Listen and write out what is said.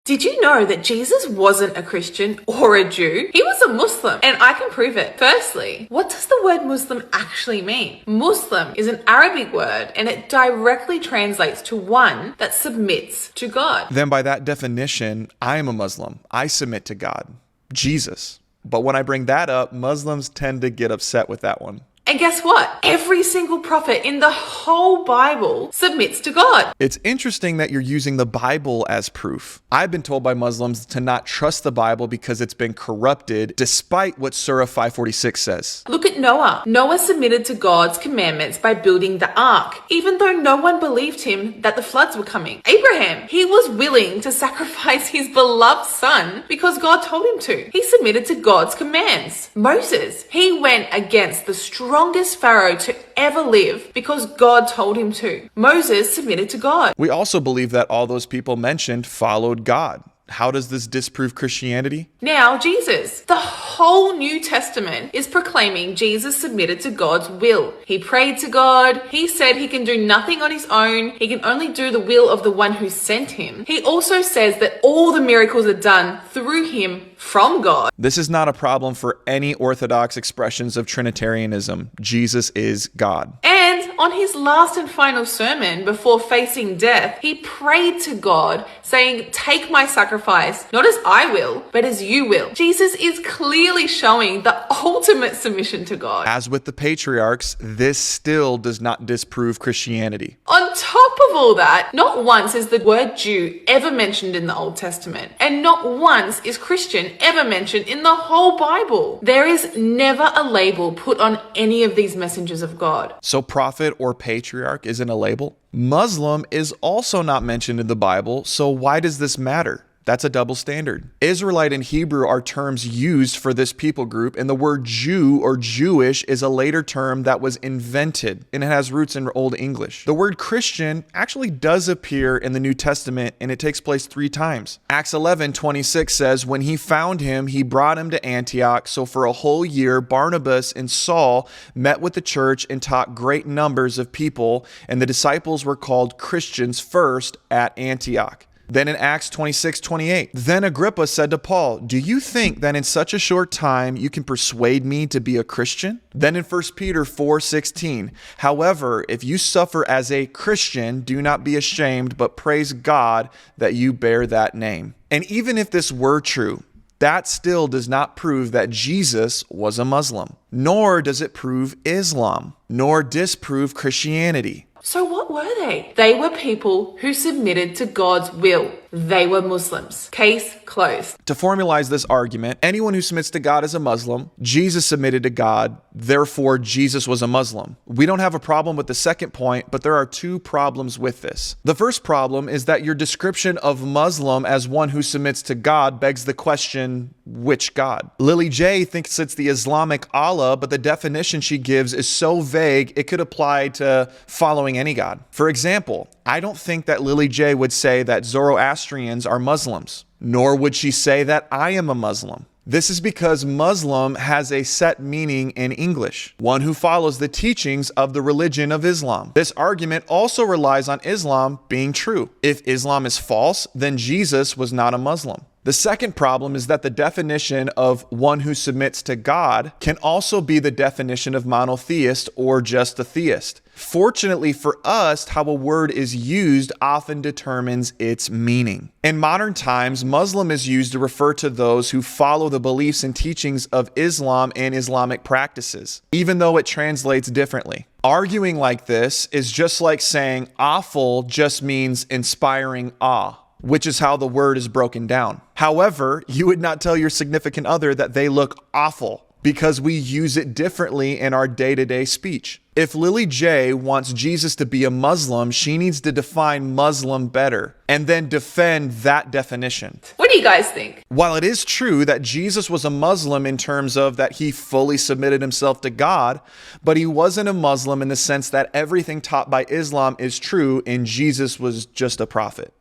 Did you know that Jesus wasn't a Christian or a Jew? He was a Muslim, and I can prove it. Firstly, what does the word Muslim actually mean? Muslim is an Arabic word, and it directly translates to one that submits to God. Then by that definition, I am a Muslim. I submit to God, Jesus. But when I bring that up, Muslims tend to get upset with that one. And guess what? Every single prophet in the whole Bible submits to God. It's interesting that you're using the Bible as proof. I've been told by Muslims to not trust the Bible because it's been corrupted, despite what Surah 546 says. Look at Noah. Noah submitted to God's commandments by building the ark, even though no one believed him that the floods were coming. Abraham, he was willing to sacrifice his beloved son because God told him to. He submitted to God's commands. Moses, he went against the strongest Pharaoh to ever live because God told him to. Moses submitted to God. We also believe that all those people mentioned followed God. How does this disprove Christianity? Now, Jesus. The whole New Testament is proclaiming Jesus submitted to God's will. He prayed to God. He said he can do nothing on his own. He can only do the will of the one who sent him. He also says that all the miracles are done through him from God. This is not a problem for any orthodox expressions of Trinitarianism. Jesus is God. And on his last and final sermon before facing death, he prayed to God saying, "Take my sacrifice, not as I will, but as you will." Jesus is clearly showing the ultimate submission to God. As with the patriarchs, this still does not disprove Christianity. On top of all that, not once is the word Jew ever mentioned in the Old Testament, and not once is Christian ever mentioned in the whole Bible. There is never a label put on any of these messengers of God. So prophet or patriarch isn't a label? Muslim is also not mentioned in the Bible, so why does this matter? That's a double standard. Israelite and Hebrew are terms used for this people group, and the word Jew or Jewish is a later term that was invented, and it has roots in Old English. The word Christian actually does appear in the New Testament, and it takes place 3 times. Acts 11:26 says, "When he found him, he brought him to Antioch. So for a whole year, Barnabas and Saul met with the church and taught great numbers of people, and the disciples were called Christians first at Antioch." Then in Acts 26:28, "Then Agrippa said to Paul, 'Do you think that in such a short time you can persuade me to be a Christian?' Then in 1 Peter 4:16, "However, if you suffer as a Christian, do not be ashamed, but praise God that you bear that name." And even if this were true, that still does not prove that Jesus was a Muslim, nor does it prove Islam, nor disprove Christianity. So what were they? They were people who submitted to God's will. They were Muslims. Case closed. To formalize this argument, anyone who submits to God is a Muslim. Jesus submitted to God, therefore Jesus was a Muslim. We don't have a problem with the second point, but there are 2 problems with this. The first problem is that your description of Muslim as one who submits to God begs the question, which God? Lily J thinks it's the Islamic Allah, but the definition she gives is so vague it could apply to following any God. For example, I don't think that Lily J would say that Zoroastrians are Muslims, nor would she say that I am a Muslim. This is because Muslim has a set meaning in English, one who follows the teachings of the religion of Islam. This argument also relies on Islam being true. If Islam is false, then Jesus was not a Muslim. The second problem is that the definition of one who submits to God can also be the definition of monotheist or just a theist. Fortunately for us, how a word is used often determines its meaning. In modern times, Muslim is used to refer to those who follow the beliefs and teachings of Islam and Islamic practices, even though it translates differently. Arguing like this is just like saying awful just means inspiring awe, which is how the word is broken down. However, you would not tell your significant other that they look awful because we use it differently in our day-to-day speech. If Lily J wants Jesus to be a Muslim, she needs to define Muslim better and then defend that definition. What do you guys think? While it is true that Jesus was a Muslim in terms of that he fully submitted himself to God, but he wasn't a Muslim in the sense that everything taught by Islam is true and Jesus was just a prophet.